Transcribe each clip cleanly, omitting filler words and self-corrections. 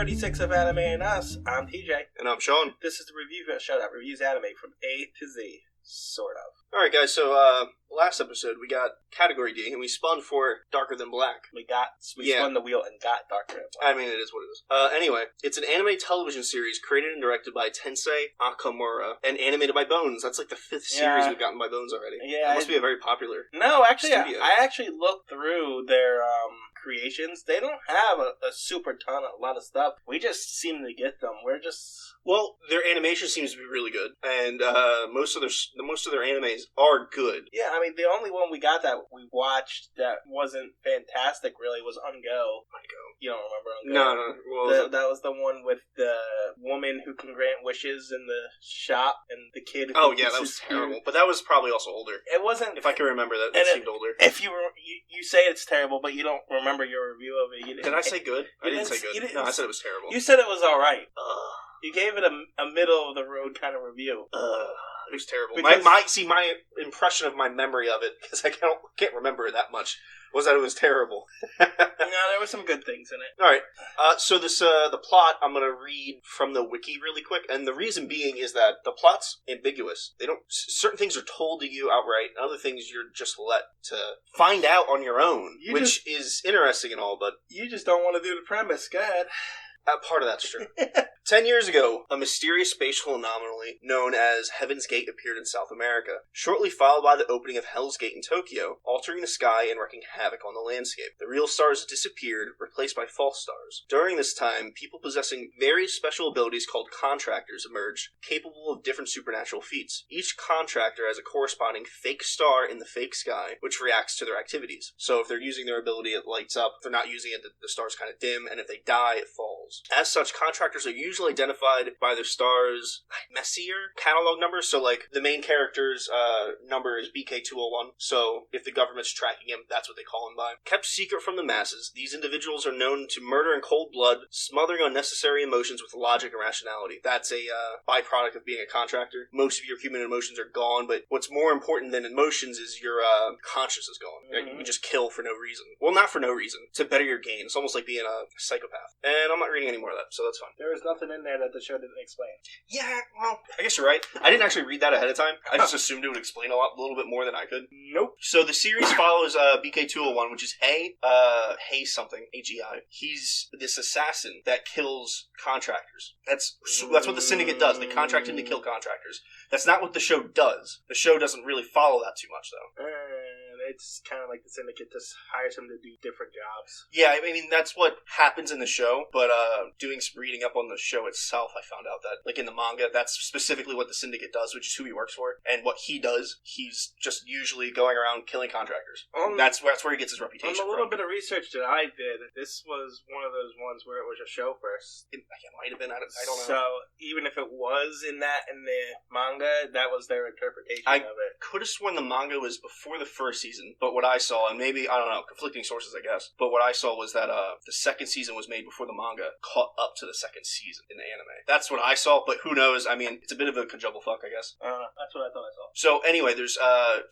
36 of Anime and Us. I'm TJ. And I'm Shawn. This is the review show that reviews anime from A to Z. Sort of. Alright guys, so last episode we got Category D, and we spun for Darker Than Black. We spun the wheel and got Darker Than Black. I mean, it is what it is. Anyway, it's an anime television series created and directed by Tensei Akamura and animated by Bones. That's like the fifth series we've gotten by Bones already. Yeah. It must be a very popular No, actually, studio. I actually looked through their creations. They don't have a super ton, a lot of stuff. We just seem to get them. We're just... Well, their animation seems to be really good, and most of their animes are good. Yeah, I mean, the only one we got that we watched that wasn't fantastic, really, was Ungo. You don't remember Ungo? No. Well, that was the one with the woman who can grant wishes in the shop, and the kid who... Oh, yeah, that was terrible. But that was probably also older. It wasn't... If I can remember, that seemed older. If you say it's terrible, but you don't remember your review of it. Did I say good? I didn't say good. No, I said it was terrible. You said it was alright. You gave it a middle-of-the-road kind of review. It was terrible. Because My impression of my memory of it, because I can't remember it that much, was that it was terrible. No, there were some good things in it. Alright, so this the plot, I'm going to read from the wiki really quick, and the reason being is that the plot's ambiguous. Certain things are told to you outright, and other things you're just let to find out on your own, which is interesting and all, but... You just don't want to do the premise. Go ahead. Part of that's true. 10 years ago, a mysterious spatial anomaly known as Heaven's Gate appeared in South America, shortly followed by the opening of Hell's Gate in Tokyo, altering the sky and wreaking havoc on the landscape. The real stars disappeared, replaced by false stars. During this time, people possessing various special abilities called contractors emerged, capable of different supernatural feats. Each contractor has a corresponding fake star in the fake sky, which reacts to their activities. So if they're using their ability, it lights up. If they're not using it, the star's kind of dim, and if they die, it falls. As such, contractors are usually identified by their star's messier catalog number. So, like, the main character's number is BK201. So, if the government's tracking him, that's what they call him by. Kept secret from the masses, these individuals are known to murder in cold blood, smothering unnecessary emotions with logic and rationality. That's a byproduct of being a contractor. Most of your human emotions are gone, but what's more important than emotions is your conscience is gone. Mm-hmm. You can just kill for no reason. Well, not for no reason. To better your gain. It's almost like being a psychopath. And I'm not reading any more of that, so that's fine. There was nothing in there that the show didn't explain. Yeah, well, I guess you're right. I didn't actually read that ahead of time. I just assumed it would explain a little bit more than I could. Nope. So the series follows BK201, which is Hay something, AGI. He's this assassin that kills contractors. That's what the Syndicate does. They contract him to kill contractors. That's not what the show does. The show doesn't really follow that too much, though. It's kind of like the Syndicate just hires him to do different jobs. Yeah, I mean, that's what happens in the show, but doing some reading up on the show itself, I found out that, like in the manga, that's specifically what the Syndicate does, which is who he works for, and what he does, he's just usually going around killing contractors. That's where he gets his reputation from. On a little bit of research that I did, this was one of those ones where it was a show first. It might have been, I don't know. So, even if it was in the manga, that was their interpretation of it. I could have sworn the manga was before the first season, but what I saw, and maybe, I don't know, conflicting sources, I guess, but what I saw was that the second season was made before the manga caught up to the second season in the anime. That's what I saw, but who knows? I mean, it's a bit of a conjumble-fuck, I guess. That's what I thought I saw. So, anyway, there's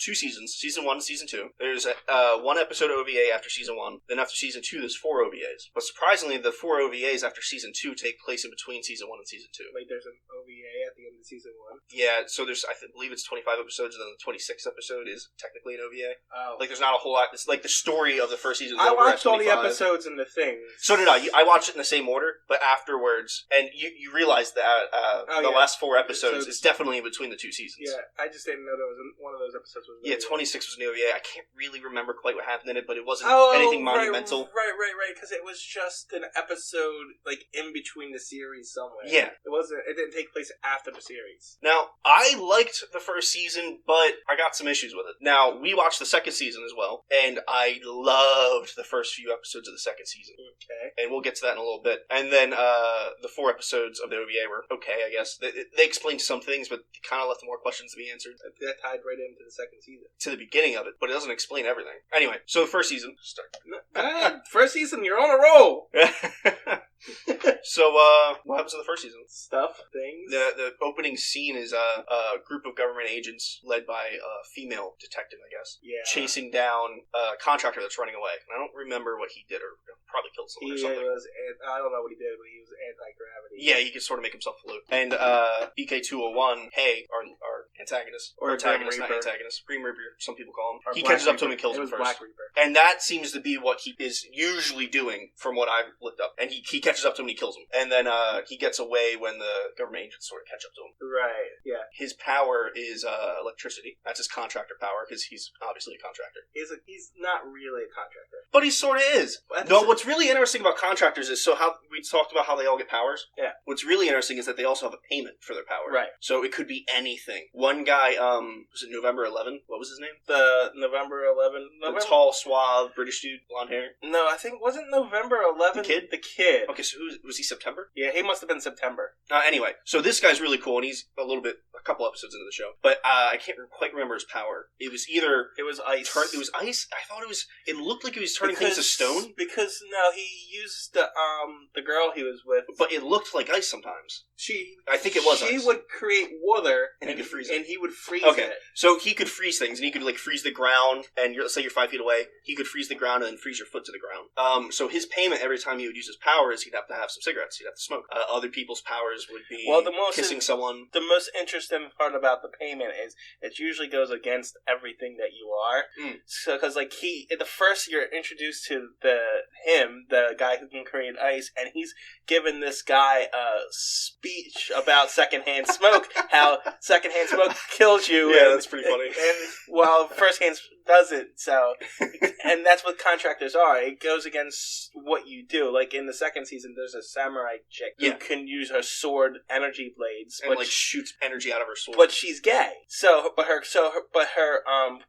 2 seasons, Season 1 and Season 2. There's 1 episode OVA after Season 1, then after Season 2, there's 4 OVAs. But surprisingly, the 4 OVAs after Season 2 take place in between Season 1 and Season 2. Like, there's an OVA at the end of Season 1? Yeah, so there's, believe it's 25 episodes, and then the 26th episode is technically an OVA. Oh. Like, there's not a whole lot. It's like the story of the first season. I watched all the episodes and the things. So did I. I watched it in the same order, but afterwards, and you realize that the last 4 episodes is definitely in between the 2 seasons. Yeah, I just didn't know there was one of those episodes was. Yeah, 26 was an OVA. I can't really remember quite what happened in it, but it wasn't anything monumental. Right, because it was just an episode like in between the series somewhere. Yeah, it didn't take place after the series. Now, I liked the first season, but I got some issues with it. Now, we watched the second season as well, and I loved the first few episodes of the second season. Okay. And we'll get to that in a little bit. And then the 4 episodes of the OVA were okay, I guess. They explained some things, but kind of left more questions to be answered. That tied right into the second season. To the beginning of it, but it doesn't explain everything. Anyway, so the first season... First season, you're on a roll! So, what happens in the first season? Stuff, things. The opening scene is a group of government agents led by a female detective, I guess, chasing down a contractor that's running away. And I don't remember what he did, or probably killed someone or something. I don't know what he did, but he was anti-gravity. Yeah, he could sort of make himself float. And BK-201, our antagonist, or antagonist, not antagonist, Grim Reaper, some people call him. He catches up to him and kills him first. Black Reaper. And that seems to be what he is usually doing, from what I've looked up. And he catches up to him and he kills him. And then he gets away when the government agents sort of catch up to him. Right, yeah. His power is electricity. That's his contractor power, because he's obviously a contractor. He's not really a contractor. But he sort of is. No, what's really interesting about contractors is, how we talked about how they all get powers. Yeah. What's really interesting is that they also have a payment for their power. Right. So it could be anything. One guy, was it November 11? What was his name? The November 11? The tall, suave, British dude, blonde hair. No, I think, wasn't November 11? The kid? Okay, so was he September? Yeah, he must have been September. Anyway, so this guy's really cool, and he's a couple episodes into the show. But I can't quite remember his power. It was either... It was ice. It was ice? I thought it looked like he was turning things to stone. Because, no, he used the girl he was with. But it looked like ice sometimes. I think it was ice. She would create water. And he could freeze it. And he would freeze it. Okay, so he could freeze things, and he could, freeze the ground, and let's say you're 5 feet away, he could freeze the ground and then freeze your foot to the ground. So his payment every time he would use his powers, he'd have to have some cigarettes, he'd have to smoke. Other people's powers would be kissing someone. The most interesting part about the payment is it usually goes against everything that you are. So, because, the first you're introduced to the guy who can create ice, and he's given this guy a speech about secondhand smoke, how secondhand smoke kills you. Yeah, that's pretty funny. And firsthand doesn't. So, and that's what contractors are. It goes against what you do. Like in the second season, there's a samurai chick who can use her sword energy blades, and shoots energy out of her sword. But she's gay. But her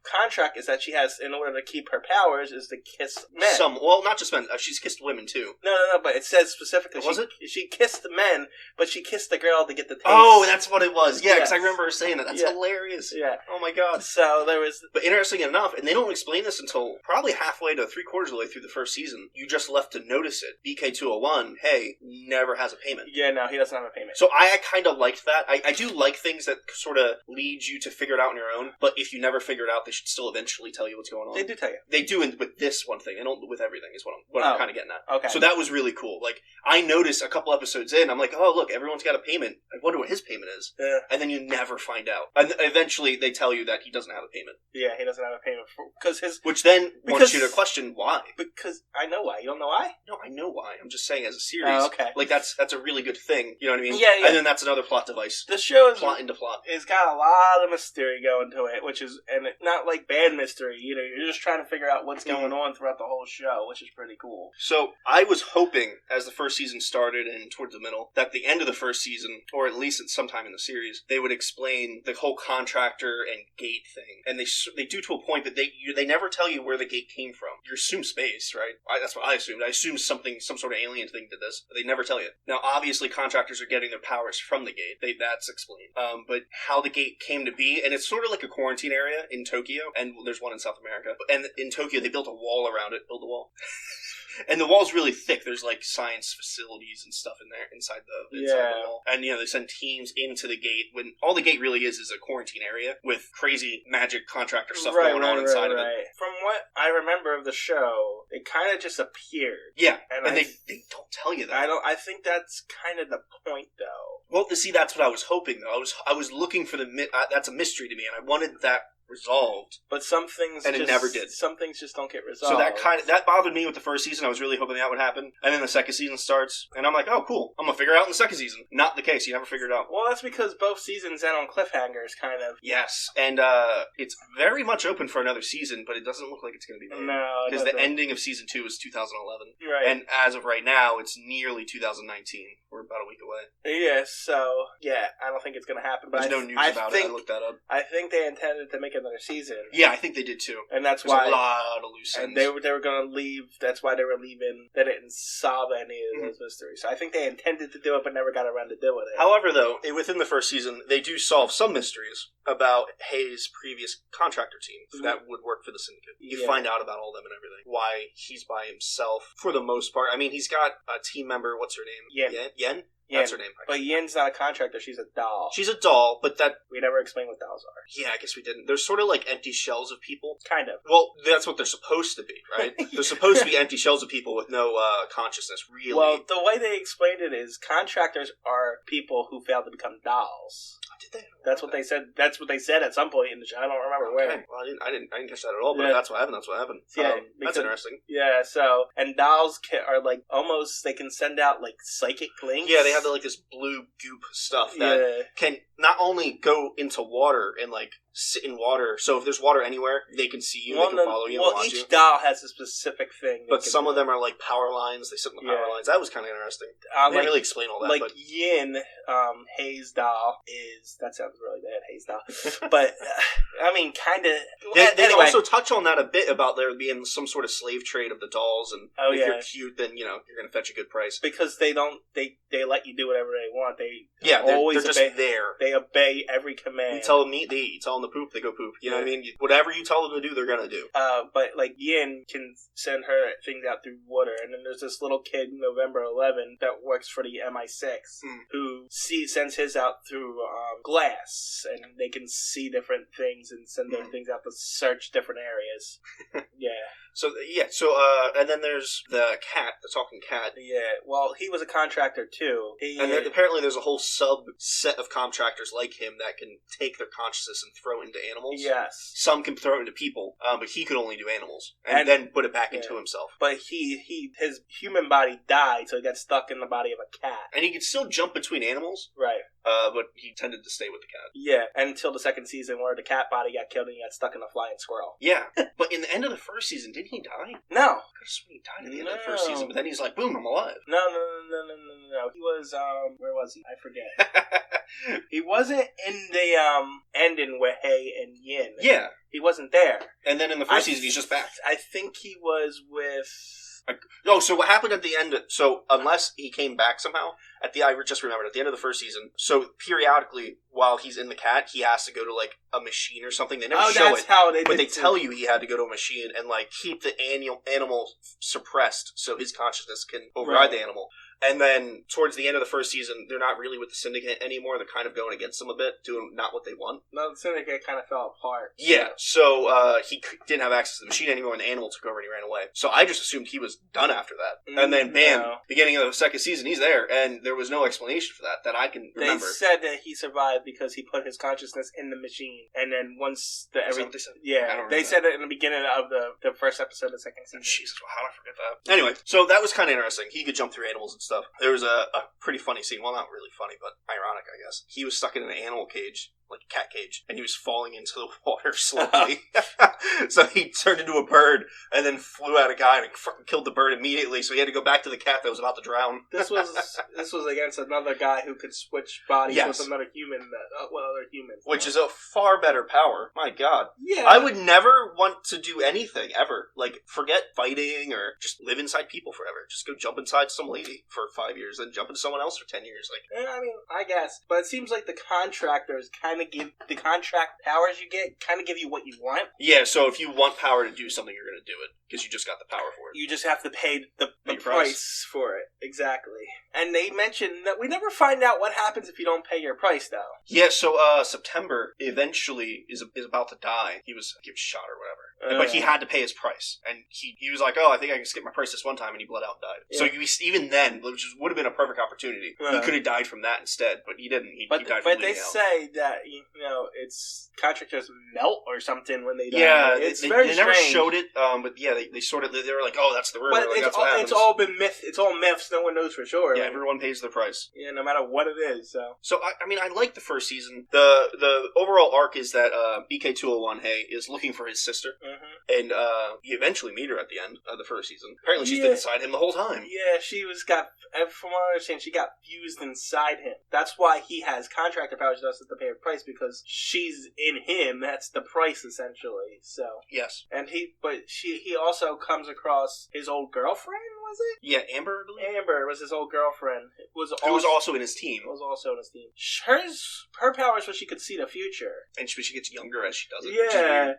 contract is that she has, in order to keep her powers, is to kiss men. Not just men. She's kissed women too. No. But it says specifically she kissed the men, but she kissed the girl to get the taste. Oh, that's what it was. Yeah, because I remember her saying that. That's hilarious. Yeah. Oh my god. So there was. But interesting enough, and they don't explain this until probably halfway to 3/4 of the way through the first season. You just left to notice it. BK-201, never has a payment. Yeah, no, he doesn't have a payment. So I kind of liked that. I do like things that sort of lead you to figure it out on your own. But if you never figure it out, they should still eventually tell you what's going on. They do tell you. They do with this one thing. They don't with everything. Is what I'm kind of getting at. Okay. So that was really cool. I noticed a couple episodes in, I'm like, oh look, everyone's got a payment. I wonder what his payment is. Yeah. And then you never find out. And eventually they tell you that he doesn't have a payment. Yeah, he doesn't have a payment which then wants you to question why. Because I know why. You don't know why? No, I know why. I'm just saying as a series. Oh, okay. That's a really good thing. You know what I mean? Yeah. And then that's another plot device. The show is plot into plot. It's got a lot of mystery going to it, and not like bad mystery. You're just trying to figure out what's going on throughout the whole show, which is pretty cool. So I was hoping, as the first season started and towards the middle, that the end of the first season, or at least at some time in the series, they would explain the whole contractor and gate thing. And they do to a point that they never tell you where the gate came from. You assume space, right? That's what I assumed. I assumed some sort of alien thing did this, but they never tell you. Now, obviously, contractors are getting their powers from the gate. That's explained. But how the gate came to be, and it's sort of like a quarantine area in Tokyo, and there's one in South America. And in Tokyo, they built a wall around it. Build a wall. And the wall's really thick. There's science facilities and stuff in there inside the wall. And they send teams into the gate when all the gate really is a quarantine area with crazy magic contractor stuff going on inside of it. From what I remember of the show, it kind of just appeared. Yeah, and they don't tell you that. I think that's kind of the point, though. Well, see, that's what I was hoping, though. I was looking for that's a mystery to me, and I wanted that resolved. But some things it never did. Some things just don't get resolved. So that bothered me with the first season. I was really hoping that would happen. And then the second season starts, and I'm like, oh, cool. I'm going to figure it out in the second season. Not the case. You never figure it out. Well, that's because both seasons end on cliffhangers, kind of. Yes. And it's very much open for another season, but it doesn't look like it's going to be made. No, because the ending of season 2 is 2011. Right. And as of right now, it's nearly 2019. We're about a week away. Yeah, so, I don't think it's going to happen. But there's no news about it. I looked that up. I think they intended to make a another season. Yeah, I think they did too. And that's There's why a lot of loose ends. And they were going to leave. That's why they were leaving. They didn't solve any of those mysteries. So I think they intended to do it, but never got around to doing it. However, though, within the first season, they do solve some mysteries about Hayes' previous contractor team that would work for the Syndicate. You find out about all them and everything. Why he's by himself for the most part. I mean, he's got a team member. What's her name? Yen? That's her name. But Yen's not a contractor. She's a doll. She's a doll, but that... We never explained what dolls are. Yeah, I guess we didn't. They're sort of like empty shells of people. Kind of. Well, that's what they're supposed to be, right? They're supposed to be empty shells of people with no consciousness, really. Well, the way they explained it is contractors are people who fail to become dolls. Did they? That's what they said. That's what they said at some point in the show. I don't remember where. Well, I didn't catch that at all. But that's what happened. That's what happened. Yeah, that's interesting. Yeah. So, and dolls are like almost. They can send out like psychic links. Yeah, they have like this blue goop stuff that can not only go into water and like sit in water. So if there's water anywhere, they can see you. They can follow you. Well, each doll has a specific thing. But some of them are like power lines. They sit in the power lines. That was kind of interesting. They didn't really explain all that. Like but Yin, Hayes' doll is... That sounds really bad, Hayes' doll. But, I mean, kind of... They also touch on that a bit about there being some sort of slave trade of the dolls. And if you're cute, then, you're going to fetch a good price. Because they don't... They let you do whatever they want. They're just there. They obey every command. You tell them to eat, they eat. You tell them to poop, they go poop. You know what I mean? Whatever you tell them to do, they're going to do. But, like, Yin can send her things out through water. And then there's this little kid, November 11, that works for the MI6, who sends his out through glass. And they can see different things and send their things out to search different areas. So, and then there's the cat, the talking cat. Yeah, well, he was a contractor, too. And then apparently there's a whole subset of contractors like him that can take their consciousness and throw it into animals. Yes. Some can throw it into people, but he could only do animals. And then put it back into himself. But his human body died, so he got stuck in the body of a cat. And he could still jump between animals. Right. But he tended to stay with the cat. Yeah, until the second season where the cat body got killed and he got stuck in a flying squirrel. Yeah, but in the end of the first season, didn't he die? No. I could have sworn he died at the end of the first season, but then he's like, boom, I'm alive. No. He was, where was he? I forget. He wasn't in the ending with Hay and Yin. Yeah. He wasn't there. And then in the first season, he's just back. I think he was with... So what happened at the end? So unless he came back somehow, I just remembered at the end of the first season. So periodically, while he's in the cat, he has to go to like a machine or something. They never show it, but they tell you he had to go to a machine and like keep the animal suppressed so his consciousness can override the animal. And then towards the end of the first season, they're not really with the Syndicate anymore. They're kind of going against them a bit, doing not what they want. No, the Syndicate kind of fell apart. Yeah, so he didn't have access to the machine anymore, and the animal took over and he ran away. So I just assumed he was done after that. And then, bam, beginning of the second season, he's there, and there was no explanation for that I can remember. They said that he survived because he put his consciousness in the machine, and then once the they said? Yeah, they said it in the beginning of the first episode of the second season. Jesus, how did I forget that? Anyway, so that was kind of interesting. He could jump through animals and stuff. There was a pretty funny scene. Well, not really funny, but ironic, I guess. He was stuck in an animal cage, like a cat cage, and he was falling into the water slowly. So he turned into a bird and then flew at a guy and fucking killed the bird immediately. So he had to go back to the cat that was about to drown. This was against another guy who could switch bodies with another human, other humans. Which is a far better power. My God. Yeah. I would never want to do anything, ever. Like, forget fighting or just live inside people forever. Just go jump inside some lady for 5 years, then jump into someone else for 10 years. Yeah, I mean, I guess. But it seems like the contractors kind of give... The contract powers you get kind of give you what you want. Yeah, so if you want power to do something, you're going to do it. Because you just got the power for it. You just have to pay the price for it. Exactly. And they mentioned that we never find out what happens if you don't pay your price, though. Yeah, so September eventually is about to die. He was shot or whatever. But he had to pay his price. And he was like, I think I can skip my price this one time, and he bled out and died. Yeah. So even then, which would have been a perfect opportunity, he could have died from that instead, but he didn't. He died from bleeding out. But they say that, it's contractors melt or something when they die. Yeah, it's they very never showed it, but yeah, they sort of, they were like, that's the rumor. But that's what happens. It's all been myth. It's all myths. No one knows for sure. Yeah, everyone pays their price. Yeah, no matter what it is. So I mean, I like the first season. The overall arc is that BK201 Hay is looking for his sister, and you eventually meet her at the end of the first season. Apparently, she's been inside him the whole time. Yeah, from what I understand, she got fused inside him. That's why he has contractor powers. She doesn't have to pay a price because she's in him. That's the price, essentially. So yes, and he also comes across his old girlfriend. Was it? Yeah, Amber, I believe. Amber was his old girlfriend. Who was also in his team. Her powers was she could see the future, and she gets younger as she does it. Yeah,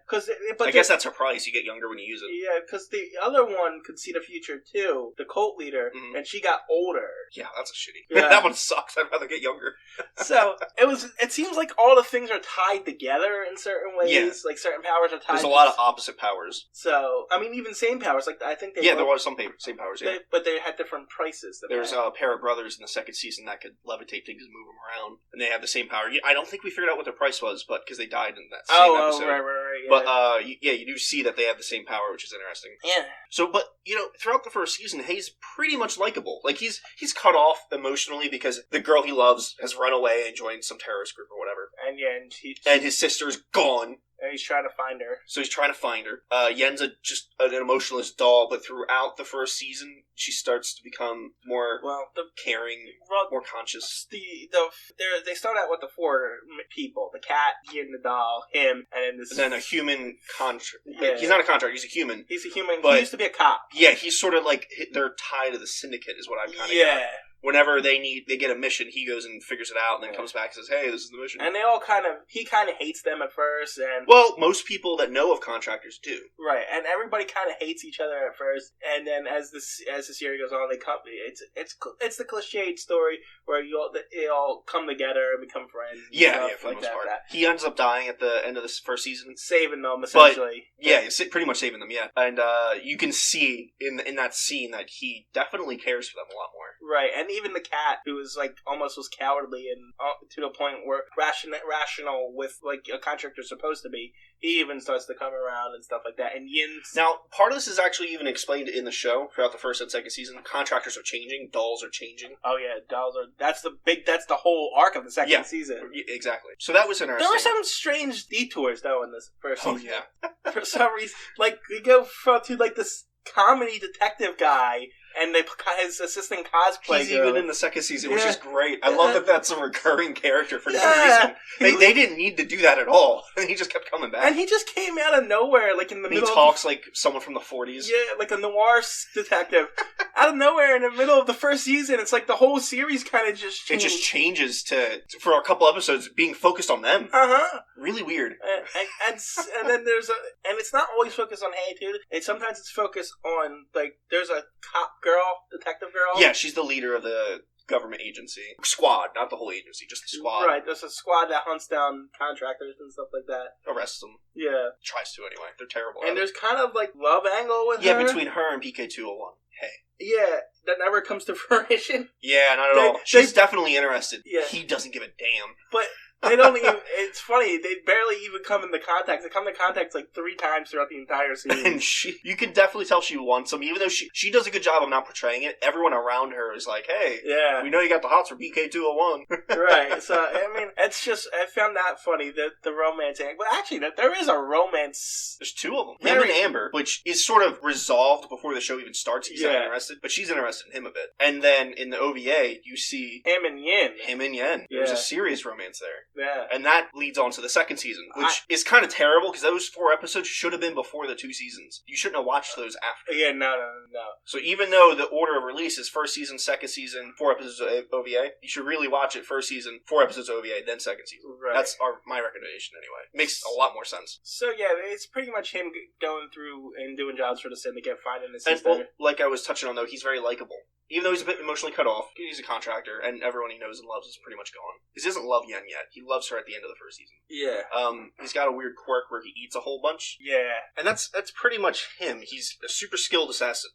but I guess that's her price. You get younger when you use it. Yeah, because the other one could see the future too, the cult leader, and she got older. Yeah, that's a shitty. Yeah. That one sucks. I'd rather get younger. So it seems like all the things are tied together in certain ways. Yeah. Like certain powers are tied. There's a lot of opposite powers. So I mean, even same powers. Like I think there was some same powers. Yeah. But they had different prices. There's a pair of brothers in the second season that could levitate things and move them around, and they have the same power. I don't think we figured out what their price was, but because they died in that same episode. Right. Yeah. But you do see that they have the same power, which is interesting. Yeah. So, but throughout the first season, Hay's pretty much likable. Like he's cut off emotionally because the girl he loves has run away and joined some terrorist group or whatever. And his sister's gone. And he's trying to find her. So he's trying to find her. Yen's just an emotionless doll, but throughout the first season, she starts to become more caring, more conscious. They start out with the four people: the cat, Yen, the doll, him, and then a human contract. Yeah. He's not a contract; he's a human. He's a human. He used to be a cop. Yeah, he's sort of like they're tied to the syndicate, is what I'm kind of. Yeah. Got. Whenever they get a mission, he goes and figures it out, and then comes back and says, "Hey, this is the mission." And he kind of hates them at first, and most people that know of contractors do, right? And everybody kind of hates each other at first, and then as the series goes on, they come. It's the cliched story where they all come together and become friends. Yeah, for the most part. He ends up dying at the end of this first season, saving them essentially. Pretty much saving them. Yeah, and you can see in that scene that he definitely cares for them a lot more. Right, and even the cat, who was almost was cowardly and to the point where rational with like a contractor's supposed to be, he even starts to come around and stuff like that. And now part of this is actually even explained in the show throughout the first and second season. Contractors are changing, dolls are changing. Oh yeah, dolls are. That's the whole arc of the second season. Exactly. So that was interesting. There were some strange detours though in this first season. Oh yeah. For some reason, we go to this comedy detective guy. And his assistant cosplay. He's even in the second season, which is great. I love that that's a recurring character for no reason. They didn't need to do that at all. He just kept coming back. And he just came out of nowhere, in the middle. He talks like someone from the 40s. Yeah, like a noir detective. Out of nowhere, in the middle of the first season, it's like the whole series kind of just changed. It just changes for a couple episodes, being focused on them. Really weird. And then and it's not always focused on Hay, too. Sometimes it's focused on, there's a cop detective girl. Yeah, she's the leader of the government agency. Squad, not the whole agency, just the squad. Right, there's a squad that hunts down contractors and stuff like that. Arrests them. Yeah. Tries to, anyway. They're terrible. And there's kind of, love angle with her. Yeah, between her and BK201. Hey. Yeah, that never comes to fruition. Yeah, not at all. She's definitely interested. Yeah. He doesn't give a damn. But they don't even, it's funny, they barely even come into contact. They come into contact 3 times throughout the entire series. And you can definitely tell she wants him, even though she does a good job of not portraying it. Everyone around her is like, hey, we know you got the hots for BK201. Right, so, I mean, it's just, I found that funny, the romance. But actually, there is a romance. There's 2 of them. Him and Amber, which is sort of resolved before the show even starts. He's not interested, but she's interested in him a bit. And then in the OVA, you see him and Yen. Yeah. There's a serious romance there. Yeah. And that leads on to the second season, which is kind of terrible because those 4 episodes should have been before the 2 seasons. You shouldn't have watched those after. Yeah, no. So even though the order of release is first season, second season, 4 episodes of OVA, you should really watch it first season, 4 episodes of OVA, then second season. Right. That's my recommendation anyway. Makes a lot more sense. So yeah, it's pretty much him going through and doing jobs for the syndicate, finding his sister. And, like I was touching on though, he's very likable. Even though he's a bit emotionally cut off, he's a contractor, and everyone he knows and loves is pretty much gone. He doesn't love Yen yet. He loves her at the end of the first season. Yeah. He's got a weird quirk where he eats a whole bunch. Yeah. And that's pretty much him. He's a super skilled assassin.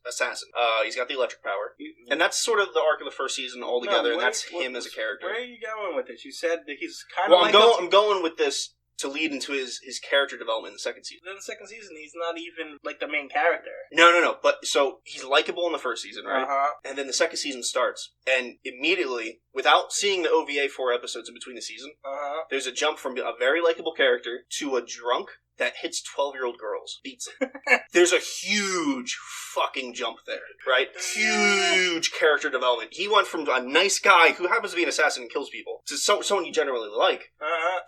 He's got the electric power. And that's sort of the arc of the first season altogether, and that's him as a character. Where are you going with this? You said that he's kind of I'm going with this to lead into his character development in the second season. In the second season, he's not even, like, the main character. No. But, so, he's likable in the first season, right? Uh-huh. And then the second season starts, and immediately, without seeing the OVA 4 episodes in between the season, there's a jump from a very likable character to a drunk that hits 12-year-old girls. Beats them. There's a huge fucking jump there, right? Huge character development. He went from a nice guy who happens to be an assassin and kills people to someone you generally like,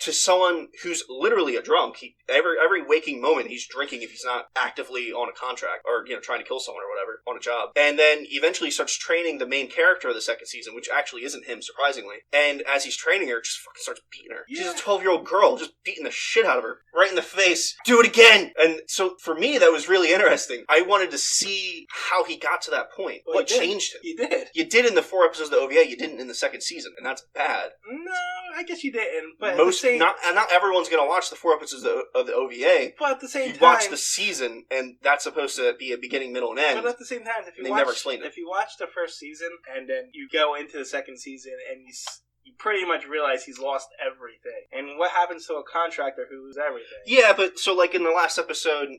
to someone who's literally a drunk. Every waking moment he's drinking if he's not actively on a contract or, trying to kill someone or whatever on a job. And then eventually starts training the main character of the second season, which actually isn't him, surprisingly. And as he's training her, just fucking starts beating her. Yeah. She's a 12-year-old girl, just beating the shit out of her. Right in the face. Do it again! And so, for me, that was really interesting. I wanted to see how he got to that point. Well, what changed him? You did. You did in the 4 episodes of the OVA, you didn't in the second season, and that's bad. No, I guess you didn't, but not everyone's gonna watch the 4 episodes of the OVA. But at the same time... You watch the season, and that's supposed to be a beginning, middle, and end. But at the same time, never explained it. If you watch the first season, and then you go into the second season, and you pretty much realize he's lost everything. And what happens to a contractor who loses everything? Yeah, but so, like, in the last episode,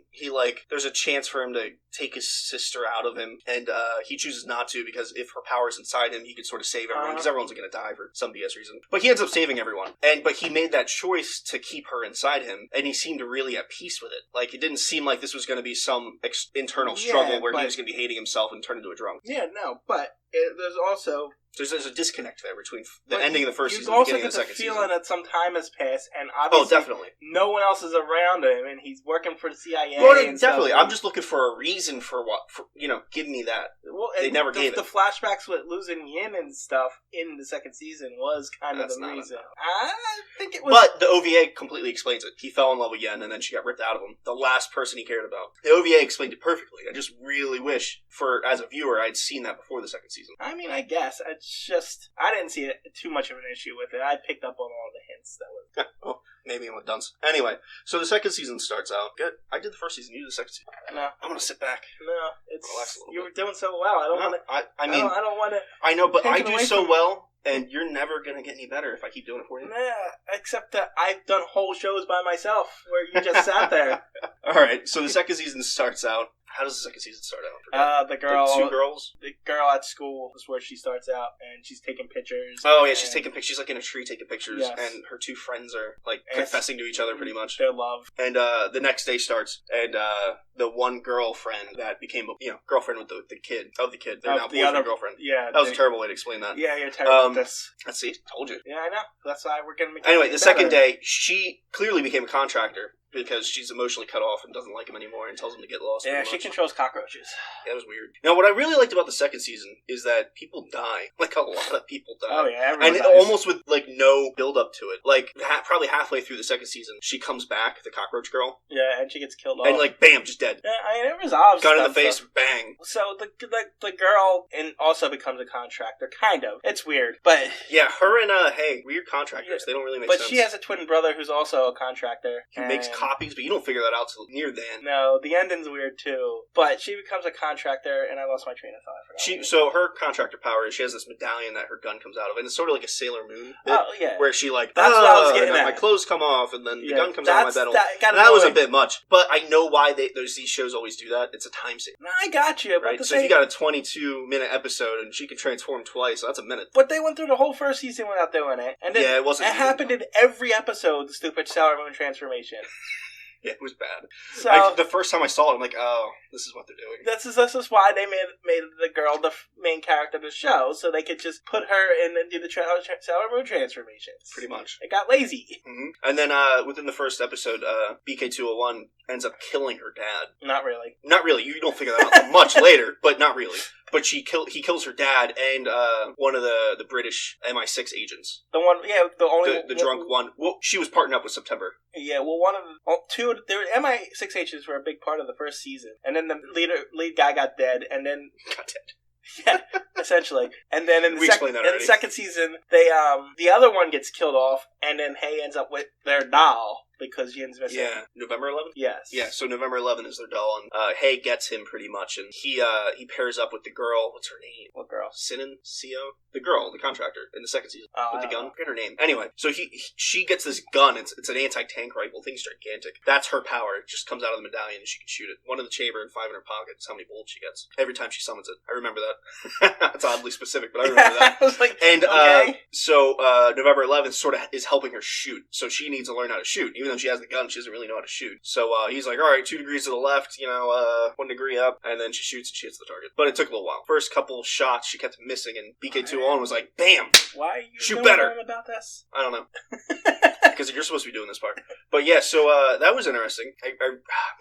there's a chance for him to take his sister out of him, and he chooses not to, because if her power's inside him, he could sort of save everyone, because everyone's gonna die for some BS reason. But he ends up saving everyone. But he made that choice to keep her inside him, and he seemed really at peace with it. Like, it didn't seem like this was gonna be some internal struggle where he was gonna be hating himself and turn into a drunk. Yeah, no, but there's also... There's a disconnect there between the ending of the first season and the beginning of the second season. You also get the feeling that some time has passed, and obviously definitely. No one else is around him, and he's working for the CIA. Well, definitely. I'm just looking for a reason for give me that. Well, they never gave it. The flashbacks with losing Yin and stuff in the second season was kind of the reason. I think it was... But the OVA completely explains it. He fell in love with Yen, and then she got ripped out of him. The last person he cared about. The OVA explained it perfectly. I just really wish, as a viewer, I'd seen that before the second season. I mean, I guess. It's just... I didn't see too much of an issue with it. I picked up on all the hints that was... Well, maybe I'm a dunce. Anyway, so the second season starts out. Good. I did the first season. You did the second season. No. I'm going to sit back. No. Relax a little bit. You were doing so well. I don't want to... I don't want to... I know, but I do so well, and you're never going to get any better if I keep doing it for you. Yeah, except that I've done whole shows by myself where you just sat there. All right, so the second season starts out. How does the second season start out? The girl... The 2 girls? The girl at school is where she starts out, and she's taking pictures. Oh, yeah, she's taking pictures. She's, like, in a tree taking pictures, yes. And her 2 friends are, like, confessing to each other, pretty much. Their love. And the next day starts, and the one girlfriend that became, girlfriend with the kid. They're now boyfriend and girlfriend. Yeah. That was a terrible way to explain that. Yeah, you're terrible at this. Let's see, told you. Yeah, I know. That's why we're going to make it Anyway, the second day, she clearly became a contractor. Because she's emotionally cut off and doesn't like him anymore and tells him to get lost. Yeah, she controls cockroaches. Yeah, that was weird. Now, what I really liked about the second season is that people die. Like, a lot of people die. Oh, yeah, everyone dies. Almost with, like, no build-up to it. Like, probably halfway through the second season, she comes back, the cockroach girl. Yeah, and she gets killed off. And, like, bam, just dead. Yeah, I mean, it resolves gun in the face, bang. So, the girl also becomes a contractor, kind of. It's weird, but... Yeah, her and, weird contractors. They don't really make sense. But she has a twin brother who's also a contractor. He makes copies, but you don't figure that out till near the end. No, the ending's weird too. But she becomes a contractor, and I lost my train of thought. So her contractor power is she has this medallion that her gun comes out of, and it's sort of like a Sailor Moon bit, oh, yeah. where she like, that's what I was getting at. My clothes come off, and then the gun comes out of my bedroom. That was a bit much, but I know why these shows always do that. It's a time save. No, I got you. Right? So if you got a 22-minute episode, and she can transform twice, so that's a minute. But they went through the whole first season without doing it, and then it wasn't. It happened in every episode. The stupid Sailor Moon transformation. Yeah, it was bad. So the first time I saw it, I'm like, oh, this is what they're doing. This is why they made the girl the main character of the show, so they could just put her in and do the Sailor Moon transformations. Pretty much. It got lazy. Mm-hmm. And then within the first episode, BK201 ends up killing her dad. Not really. Not really. You don't figure that out until much later, but not really. But he kills her dad and one of the British MI6 agents. The one, yeah, the drunk one. Well, she was partnered up with September. Yeah, well, two of the MI6 agents were a big part of the first season, and then the lead guy got dead, and then got dead. Yeah, essentially. And then in the second season, they the other one gets killed off, and then Hay ends up with their doll. because Yin's missing. Yeah, November 11th? Yes. Yeah, so November 11th is their doll, and Hay gets him pretty much, and he pairs up with the girl. What's her name? What girl? Sinan? Sio? The girl, the contractor, in the second season. Oh, with the I gun. don't know. I forget her name. Anyway, so she gets this gun. It's an anti-tank rifle. Thing's gigantic. That's her power. It just comes out of the medallion and she can shoot it. One in the chamber and 5 in her pocket. That's how many bullets she gets. Every time she summons it. I remember that. That's oddly specific, but I remember that. I was like, and okay. So November 11th sort of is helping her shoot. So she needs to learn how to shoot. Even though she has the gun, she doesn't really know how to shoot. So he's like, all right, 2 degrees to the left, 1 degree up, and then she shoots and she hits the target. But it took a little while. First couple shots, she kept missing, and BK201 was like, bam! Why are you shoot doing better about this? I don't know. Because you're supposed to be doing this part. But yeah, so that was interesting.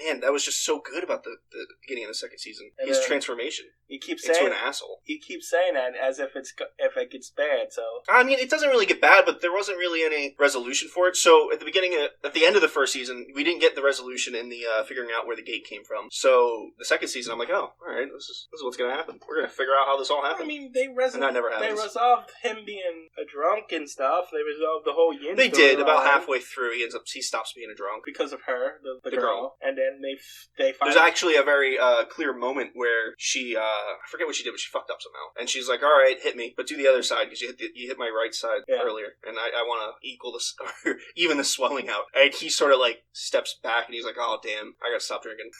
Man, that was just so good about the beginning of the second season. And His transformation You keep into saying an asshole. You keep saying that as if it gets bad. So I mean, it doesn't really get bad, but there wasn't really any resolution for it. So at the end of the first season, we didn't get the resolution in the figuring out where the gate came from. So the second season, I'm like, oh, all right, this is what's going to happen. We're going to figure out how this all happened. I mean, and that never happens. They resolved him being a drunk and stuff. They resolved the whole Yin. They did about halfway through. He stops being a drunk because of her, the girl, and then they find. There's actually a very clear moment where she I forget what she did, but she fucked up somehow, and she's like, "All right, hit me, but do the other side because you hit my right side earlier, and I want to equal this or even the swelling out." And he sort of like steps back, and he's like, "Oh damn, I gotta stop drinking."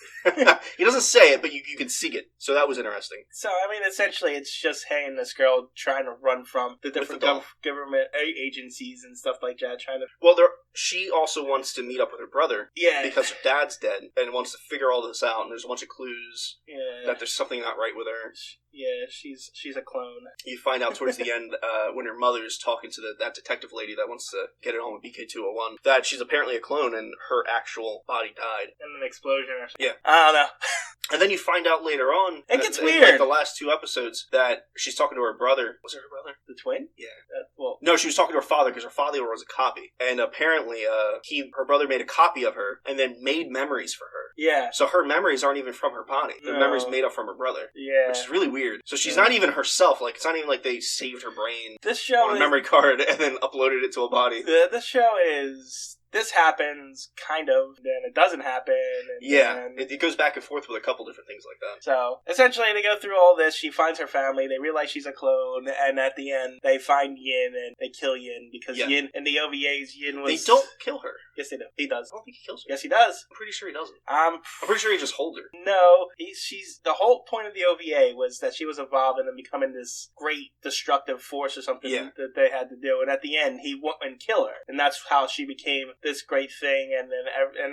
He doesn't say it, but you can see it. So that was interesting. So I mean, essentially, it's just Hay and this girl trying to run from the different government agencies and stuff like that, trying to. Well, she also wants to meet up with her brother, because her dad's dead, and wants to figure all this out. And there's a bunch of clues that there's something not right with her. Yeah, she's a clone. You find out towards the end when her mother's talking to that detective lady that wants to get it on with BK201 that she's apparently a clone and her actual body died. And an explosion or something. Yeah. I don't know. And then you find out later on, it gets in weird. The last 2 episodes, that she's talking to her brother. Was it her brother? The twin? Yeah. No, she was talking to her father because her father was a copy, and apparently, her brother made a copy of her and then made memories for her. Yeah. So her memories aren't even from her body. The memories made up from her brother. Yeah. Which is really weird. So she's not even herself. Like, it's not even like they saved her brain on a memory card and then uploaded it to a body. This show is. This happens, kind of, then it doesn't happen. And it goes back and forth with a couple different things like that. So, essentially, they go through all this, she finds her family, they realize she's a clone, and at the end, they find Yin, and they kill Yin, because Yin, in the OVAs, Yin was... They don't kill her. Yes, they do. He does. I don't think he kills her. Yes, he does. I'm pretty sure he doesn't. I'm pretty sure he just holds her. No, she's... The whole point of the OVA was that she was evolving and becoming this great destructive force or something that they had to do, and at the end, he went and killed her, and that's how she became this great thing, and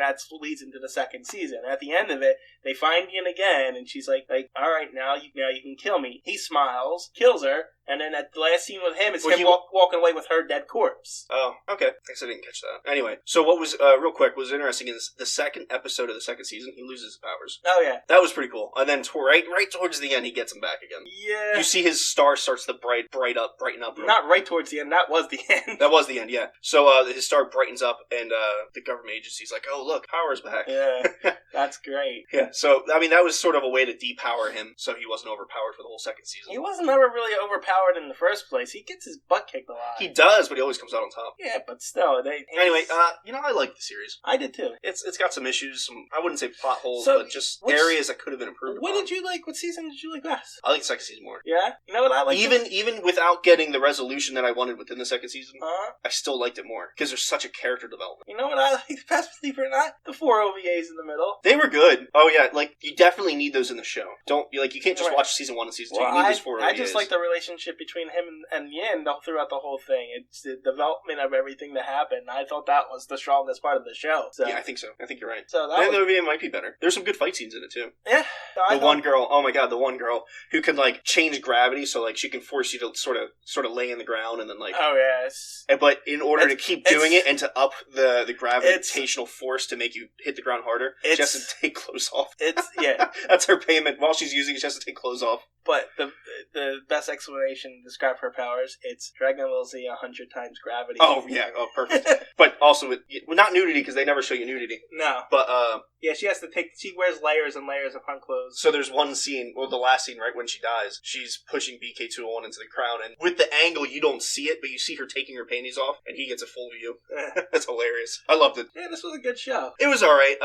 that leads into the second season. At the end of it, they find Yin again, and she's like, all right, now you can kill me. He smiles, kills her, and then at the last scene with him, it's him walking away with her dead corpse. Oh, okay. I guess I didn't catch that. Anyway, so what was, real quick, was interesting is the second episode of the second season, he loses his powers. Oh, yeah. That was pretty cool. And then right towards the end, he gets them back again. Yeah. You see his star starts to brighten up. Not right towards the end, that was the end. That was the end, yeah. So his star brightens up, and the government agency's like, oh, look, power's back. Yeah, that's great. Yeah, so, I mean, that was sort of a way to depower him, so he wasn't overpowered for the whole second season. He wasn't ever really overpowered in the first place. He gets his butt kicked a lot. He does, but he always comes out on top. Yeah, but still, Anyway, I like the series. I did too. It's got some issues, I wouldn't say plot holes, but just areas that could have been improved upon. What season did you like best? I like the second season more. Yeah? You know what I like? Even without getting the resolution that I wanted within the second season, I still liked it more, because there's such a character development. You know what I like best, believe it or not? The 4 OVAs in the middle. They were good. Oh yeah, like, you definitely need those in the show. You can't just watch season 1 and season 2. You need those 4 OVAs. I just like the relationship between him and Yin throughout the whole thing. It's the development of everything that happened. I thought that was the strongest part of the show. So. Yeah, I think so. I think you're right. So the OVA might be better. There's some good fight scenes in it too. Yeah. The one girl who can like change gravity, so like she can force you to sort of lay in the ground and then like. Oh yes. But in order to keep doing it and to up the gravitational force to make you hit the ground harder, she has to take clothes off. That's her payment. While she's using it, she has to take clothes off. But the best explanation to describe her powers, it's Dragon Ball Z 100 times gravity. Oh, yeah. Oh, perfect. But also, not nudity, because they never show you nudity. No. But, Yeah, she wears layers and layers of hunt clothes. So there's one scene, the last scene, right when she dies, she's pushing BK-201 into the crowd, and with the angle, you don't see it, but you see her taking her panties off, and he gets a full view. That's hilarious. I loved it. Yeah, this was a good show. It was alright.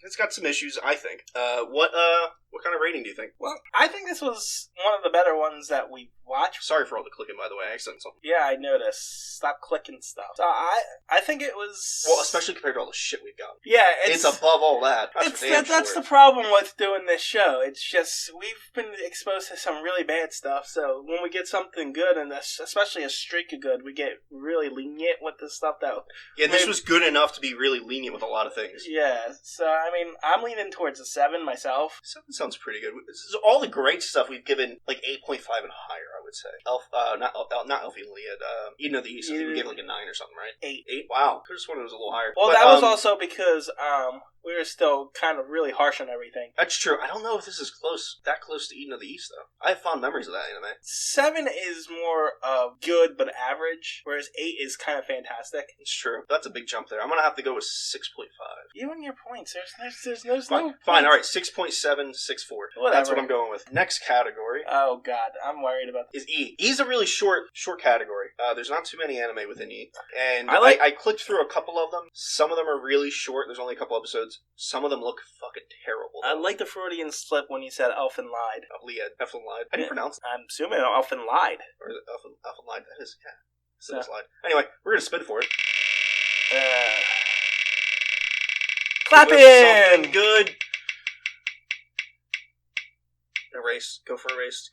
It's got some issues, I think. What kind of rating do you think? Well, I think this was one of the better ones that we watched. Sorry for all the clicking, by the way. I accidentally something. Yeah, I noticed. Stop clicking stuff. So I think it was... Well, especially compared to all the shit we've got. Yeah, it's above all that. That's the problem with doing this show. It's just, we've been exposed to some really bad stuff, so when we get something good, and especially a streak of good, we get really lenient with the stuff that... Yeah, this was good enough to be really lenient with a lot of things. Yeah, so, I mean, I'm leaning towards a 7 myself. 7 sounds pretty good. This is all the great stuff we've given, like, 8.5 and higher, I would say. Not Elfie and Leah, Eden of the East, I think we gave like a 9 or something, right? 8. 8? Wow. I just wanted it was a little higher. Well, that was also because, we were still kind of really harsh on everything. That's true. I don't know if this is that close to Eden of the East, though. I have fond memories of that anime. 7 is more good but average, whereas 8 is kind of fantastic. It's true. That's a big jump there. I'm going to have to go with 6.5. You and your points. There's no... Fine, alright. 6.7, 6.4. Whatever. That's what I'm going with. Next category. Oh, God. I'm worried about this. Is E. E's a really short category. There's not too many anime within E. And I clicked through a couple of them. Some of them are really short. There's only a couple episodes. Some of them look fucking terrible. I like the Freudian slip when you said Elfin lied. Leah, Elfin lied. How do you pronounce it? I'm assuming Elfin lied. Or is it Elfin lied? That is, yeah. So lied. Anyway, we're going to spin for it. Clap in! Good. Erase. Go for erase.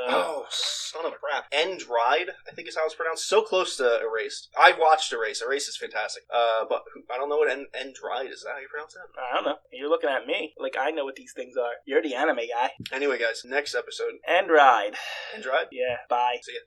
Oh, son of a crap. End Ride, I think is how it's pronounced. So close to Erased. I watched Erase. Erase is fantastic. But I don't know what End Ride is. That how you pronounce it? I don't know. You're looking at me like I know what these things are. You're the anime guy. Anyway, guys, next episode. End Ride. End Ride? Yeah, bye. See ya.